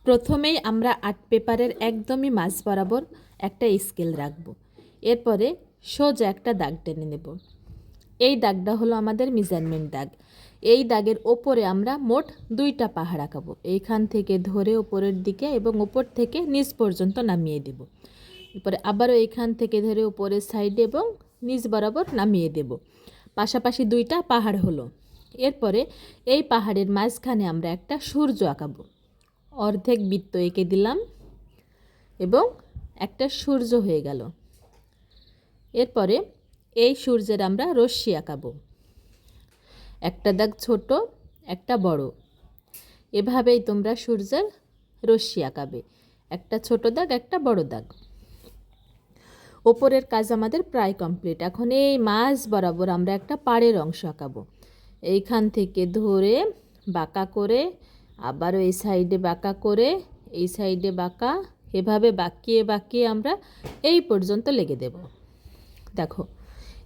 প্রথমেই আমরা আর্ট পেপারের একদমই মাঝ বরাবর একটা স্কেল রাখব। এরপরে সোজা একটা দাগ টেনে নেব। এই দাগটা হলো আমাদের মেজারমেন্ট দাগ। এই দাগের ওপরে আমরা মোট 2টা পাহাড় আঁকাবো। এইখান থেকে ধরে ওপরের দিকে এবং ওপর থেকে নিচ পর্যন্ত নামিয়ে দেব। এরপরে আবারও এইখান থেকে ধরে উপরের সাইডে এবং নিচ বরাবর নামিয়ে দেব। পাশাপাশি 2টা পাহাড় হলো। এরপরে এই পাহাড়ের মাঝখানে আমরা একটা সূর্য আঁকাবো। অর্ধেক বৃত্ত এঁকে দিলাম এবং একটা সূর্য হয়ে গেল। এরপরে এই সূর্যের আমরা রশ্মি আঁকাবো। একটা দাগ ছোট, একটা বড়। এভাবেই তোমরা সূর্যের রশ্মি আঁকাবে। একটা ছোট দাগ, একটা বড় দাগ। ওপরের কাজ আমাদের প্রায় কমপ্লিট। এখন এই মাঝ বরাবর আমরা একটা পাড়ের অংশ আঁকাবো। এইখান থেকে ধরে বাঁকা করে, আবারও এই সাইডে বাঁকা করে, এই সাইডে বাঁকা, এভাবে বাঁকিয়ে বাঁকিয়ে আমরা এই পর্যন্ত লেগে দেব। দেখো,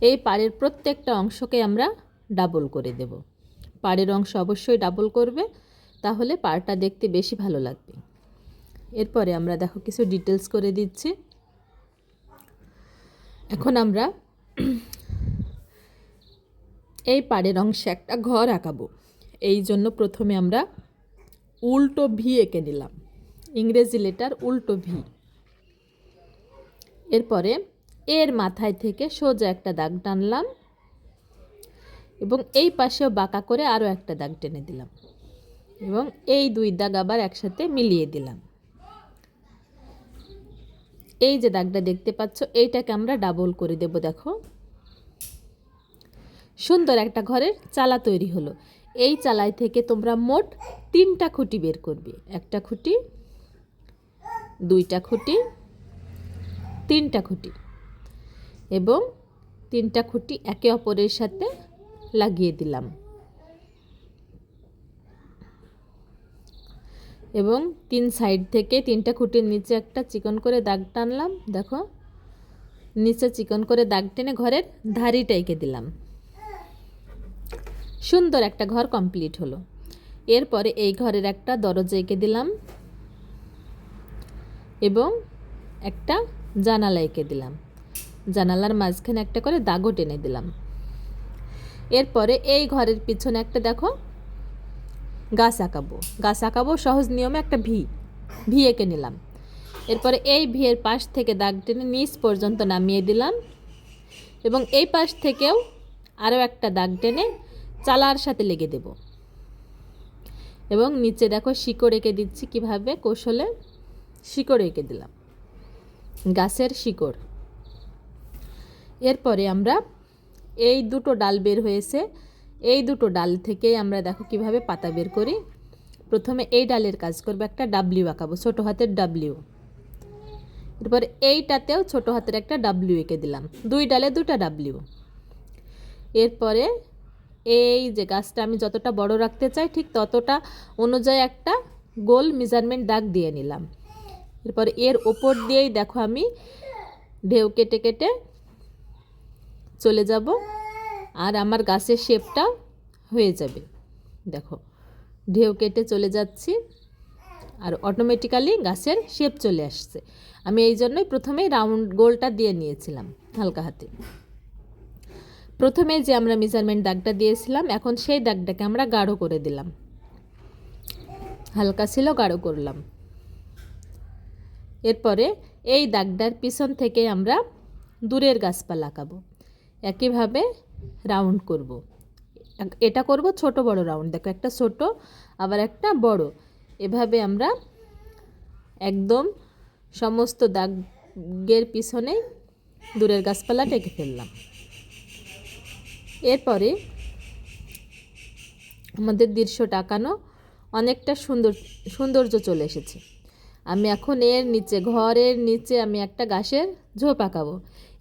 এই পাড়ের প্রত্যেকটা অংশকে আমরা ডাবল করে দেব। পাড়ের অংশ অবশ্যই ডাবল করবে, তাহলে পাড়টা দেখতে বেশি ভালো লাগবে। এরপরে আমরা দেখো কিছু ডিটেলস করে দিচ্ছি। এখন আমরা এই পাড়ের অংশে একটা ঘর আঁকাবো। এই জন্য প্রথমে আমরা উল্টো ভি এঁকে নিলাম, ইংরেজি লেটার উল্টো ভি। এরপরে এর মাথায় থেকে সোজা একটা দাগ টানলাম এবং এই পাশেও বাঁকা করে আরও একটা দাগ টেনে দিলাম এবং এই 2 দাগ আবার একসাথে মিলিয়ে দিলাম। এই যে দাগটা দেখতে পাচ্ছ, এইটাকে আমরা ডাবল করে দেব। দেখো, সুন্দর একটা ঘরের চালা তৈরি হলো। এই চালাই থেকে তোমরা মোট 3টা খুঁটি বের করবে। একটা খুঁটি, 2টা খুঁটি, 3টা খুঁটি এবং 3টা খুঁটি একে অপরের সাথে লাগিয়ে দিলাম এবং 3 সাইড থেকে 3টা খুঁটির নিচে একটা চিকন করে দাগ টানলাম। দেখো, নিচে চিকন করে দাগ টেনে ঘরের ধারিটা এঁকে দিলাম। সুন্দর একটা ঘর কমপ্লিট হলো। এরপরে এই ঘরের একটা দরজা এঁকে দিলাম এবং একটা জানালা এঁকে দিলাম। জানালার মাঝখানে একটা করে দাগও টেনে দিলাম। এরপরে এই ঘরের পিছনে একটা দেখো গাছ আঁকাবো। গাছ আঁকাবো সহজ নিয়মে, একটা ভি এঁকে নিলাম। এরপরে এই ভিয়ের পাশ থেকে দাগ টেনে নিচ পর্যন্ত নামিয়ে দিলাম এবং এই পাশ থেকেও আরও একটা দাগ টেনে চালার সাথে লেগে দেব এবং নিচে দেখো শিকড় এঁকে দিচ্ছি। কিভাবে কৌশলে শিকড় এঁকে দিলাম, গাছের শিকড়। এরপরে আমরা এই 2টো ডাল বের হয়েছে, এই 2টো ডাল থেকেই আমরা দেখো কিভাবে পাতা বের করি। প্রথমে এই ডালের কাজ করবে, একটা ডাব্লিউ আঁকাবো, ছোটো হাতের ডাব্লিউ। এরপরে এইটাতেও ছোটো হাতের একটা ডাব্লিউ এঁকে দিলাম। 2 ডালে 2টা ডাব্লিউ। এরপরে এই যে গাছটা আমি যতটা বড় রাখতে চাই ঠিক ততটা অনুযায়ী একটা গোল মেজারমেন্ট দাগ দিয়ে নিলাম। এরপর এর ওপর দিয়েই দেখো আমি ঢেউ কেটে কেটে চলে যাব আর আমার গাছের শেপটা হয়ে যাবে। দেখো, ঢেউ কেটে চলে যাচ্ছি আর অটোমেটিক্যালি গাছের শেপ চলে আসছে। আমি এই জন্যই প্রথমেই রাউন্ড গোলটা দিয়ে নিয়েছিলাম হালকা হাতে। প্রথমে যে আমরা মেজারমেন্ট দাগটা দিয়েছিলাম, এখন সেই দাগটাকে আমরা গাঢ় করে দিলাম। হালকা ছিল, গাঢ় করলাম। এরপরে এই দাগটার পিছন থেকে আমরা দূরের গাছপালা আঁকাবো। একইভাবে রাউন্ড করব। এটা করব ছোট বড় রাউন্ড। দেখো, একটা ছোট আবার একটা বড়। এভাবে আমরা একদম সমস্ত দাগের পিছনে দূরের গাছপালা এঁকে ফেললাম। এরপরে আমাদের দৃশ্যটা আঁকানো অনেকটা সৌন্দর্য চলে এসেছে। আমি এখন এর নিচে, ঘরের নিচে আমি একটা গাছের ঝোপ আঁকাবো।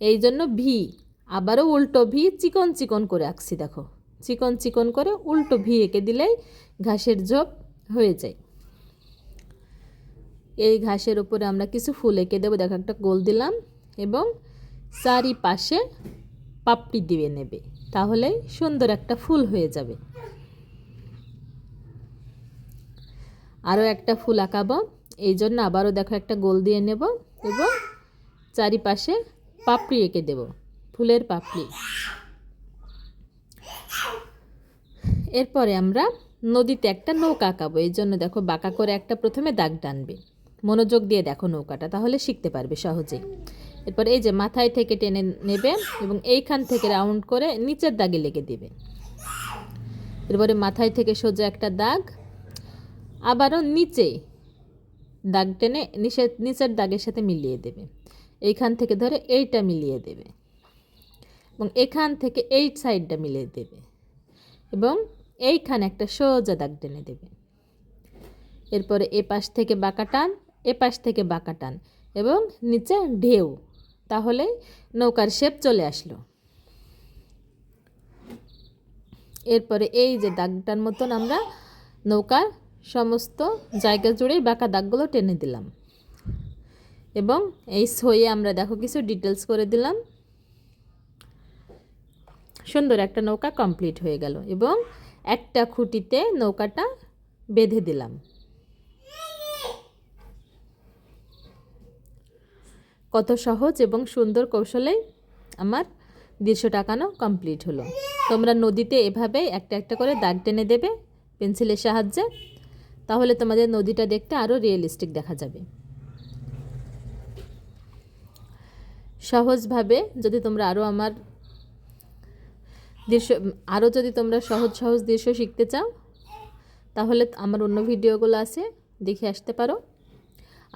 এই জন্য ভি, আবারও উল্টো ভি চিকন চিকন করে আঁকছি। দেখো, চিকন চিকন করে উল্টো ভি এঁকে দিলেই ঘাসের ঝোপ হয়ে যায়। এই ঘাসের উপরে আমরা কিছু ফুল এঁকে দেবো। দেখো, একটা গোল দিলাম এবং চারিপাশে পাপড়ি দিয়ে নেবে, তাহলে সুন্দর একটা ফুল হয়ে যাবে। আরও একটা ফুল আঁকাবো। এই জন্য আবারও দেখো একটা গোল দিয়ে নেব এবং চারিপাশে পাপড়ি এঁকে দেব, ফুলের পাপড়ি। এরপরে আমরা নদীতে একটা নৌকা আঁকাবো। এই জন্য দেখো বাঁকা করে একটা প্রথমে দাগ টানবে, মনোযোগ দিয়ে দেখো নৌকাটা, তাহলে শিখতে পারবে সহজেই। এরপর এই যে মাথায় থেকে টেনে নেবে এবং এইখান থেকে রাউন্ড করে নিচের দাগে লেগে দেবে। এরপরে মাথায় থেকে সোজা একটা দাগ, আবারও নিচে দাগ টেনে নিচের দাগের সাথে মিলিয়ে দেবে। এইখান থেকে ধরে এইটা মিলিয়ে দেবে এবং এখান থেকে এই সাইডটা মিলিয়ে দেবে এবং এইখানে একটা সোজা দাগ টেনে দেবে। এরপরে এ পাশ থেকে বাঁকা টান, এ পাশ থেকে বাঁকা টান এবং নিচে ঢেউ, তাহলে নৌকার শেপ চলে আসলো। এরপরে এই যে দাগটার মতন আমরা নৌকার সমস্ত জায়গা জুড়েই বাঁকা দাগগুলো টেনে দিলাম এবং এই সইয়ে আমরা দেখো কিছু ডিটেলস করে দিলাম। সুন্দর একটা নৌকা কমপ্লিট হয়ে গেল এবং একটা খুঁটিতে নৌকাটা বেঁধে দিলাম। কত সহজ এবং সুন্দর কৌশলে আমার দৃশ্যটা আঁকানো কমপ্লিট হলো। তোমরা নদীতে এভাবে একটা একটা করে দাগ টেনে দেবে পেন্সিলের সাহায্যে, তাহলে তোমাদের নদীটা দেখতে আরও রিয়েলিস্টিক দেখা যাবে। সহজভাবে যদি তোমরা যদি তোমরা সহজ দৃশ্য শিখতে চাও, তাহলে আমার অন্য ভিডিওগুলো আছে, দেখে আসতে পারো।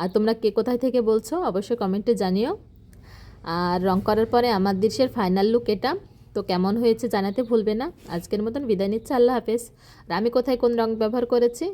আর তোমরা কে কোথায় থেকে বলছো অবশ্যই কমেন্টে জানিও। আর রং করার পরে আমার দৃশ্যের ফাইনাল লুক এটা, তো কেমন হয়েছে জানাতে ভুলবে না। আজকের মতন বিদায় নিচ্ছে, আল্লাহ হাফেজ। আর আমি কোথায় কোন রং ব্যবহার করেছি